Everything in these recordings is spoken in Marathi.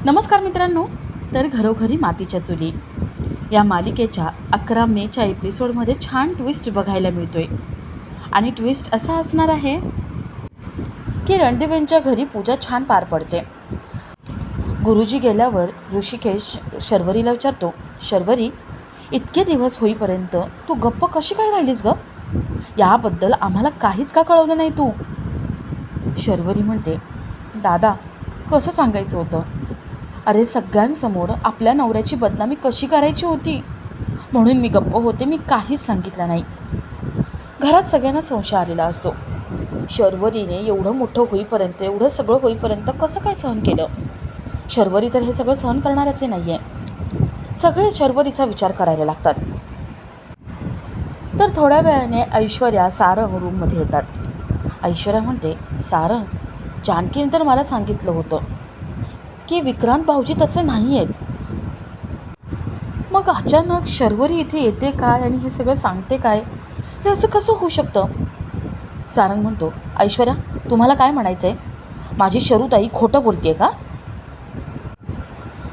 नमस्कार मित्रांनो. तर घरोघरी मातीच्या चुली या मालिकेच्या 11 मेच्या एपिसोडमध्ये छान ट्विस्ट बघायला मिळतोय. आणि ट्विस्ट असा असणार आहे की रणदीप यांच्या घरी पूजा छान पार पडते. गुरुजी गेल्यावर ऋषिकेश शर्वरीला विचारतो, शर्वरी, इतके दिवस होईपर्यंत तू गप्प कशी काय राहिलीस ग? याबद्दल आम्हाला काहीच का कळवलं नाही तू? शर्वरी म्हणते, दादा, कसं सांगायचं होतं? अरे, सगळ्यांसमोर आपल्या नवऱ्याची बदनामी कशी करायची होती म्हणून मी गप्प होते. मी काहीच सांगितलं नाही. घरात सगळ्यांना संशय आलेला असतो. शर्वरीने एवढं मोठं होईपर्यंत, एवढं सगळं होईपर्यंत कसं काय सहन केलं? शर्वरी तर हे सगळं सहन करणाऱ्यातले नाही आहे. सगळे शर्वरीचा विचार करायला लागतात. तर थोड्या वेळाने ऐश्वर्या सारंग रूममध्ये येतात. ऐश्वर्या म्हणते, सारंग, जानकीने तर मला सांगितलं होतं की विक्रांत भाऊजी तसे नाही आहेत. मग अचानक शर्वरी इथे येते काय आणि हे सगळं सांगते काय? हे असं कसं होऊ शकतं? सारंग म्हणतो, ऐश्वर्या, तुम्हाला काय म्हणायचं आहे? माझी शरूताई खोटं बोलते का?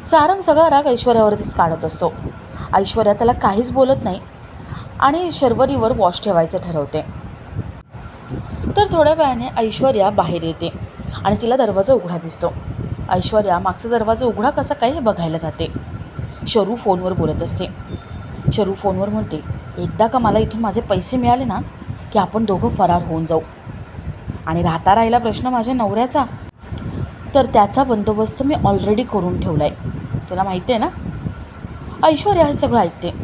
सारंग सगळा राग ऐश्वर्यावरतीच काढत असतो. ऐश्वर्या त्याला काहीच बोलत नाही आणि शर्वरीवर वॉश ठेवायचं ठरवते. तर थोड्या वेळाने ऐश्वर्या बाहेर येते आणि तिला दरवाजा उघडा दिसतो. ऐश्वर्या मागचा दरवाजा उघडा कसा काय हे बघायला जाते. शरू फोनवर बोलत असते. शरू फोनवर म्हणते, एकदा का मला इथून माझे पैसे मिळाले ना की आपण दोघं फरार होऊन जाऊ. आणि राहिला प्रश्न माझ्या नवऱ्याचा, तर त्याचा बंदोबस्त मी ऑलरेडी करून ठेवला आहे. तुला माहिती आहे ना? ऐश्वर्या हे सगळं ऐकते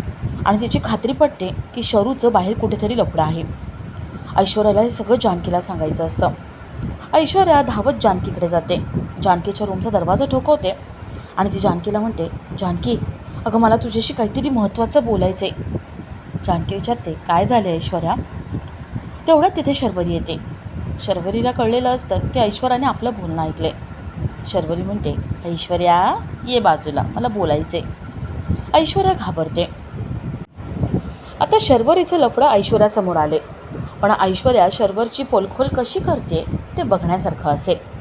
आणि तिची खात्री पटते की शरूचं बाहेर कुठेतरी लफडं आहे. ऐश्वर्याला हे सगळं जानकीला सांगायचं असतं. ऐश्वर्या धावत जानकीकडे जाते. जानकीच्या रूमचा दरवाजा ठोकवते आणि ती जानकीला म्हणते, जानकी, अगं, मला तुझ्याशी काहीतरी महत्त्वाचं बोलायचं आहे. जानकी विचारते, काय झालं ऐश्वर्या? तेवढ्यात तिथे शर्वरी येते. शर्वरीला कळलेलं असतं की ऐश्वर्याने आपलं बोलणं ऐकलं आहे. शर्वरी म्हणते, ऐश्वर्या, ये बाजूला, मला बोलायचं आहे. ऐश्वर्या घाबरते. आता शर्वरीचं लफडं ऐश्वर्यासमोर आले, पण ऐश्वर्या शर्वरची पोलखोल कशी करते ते बघण्यासारखं असेल.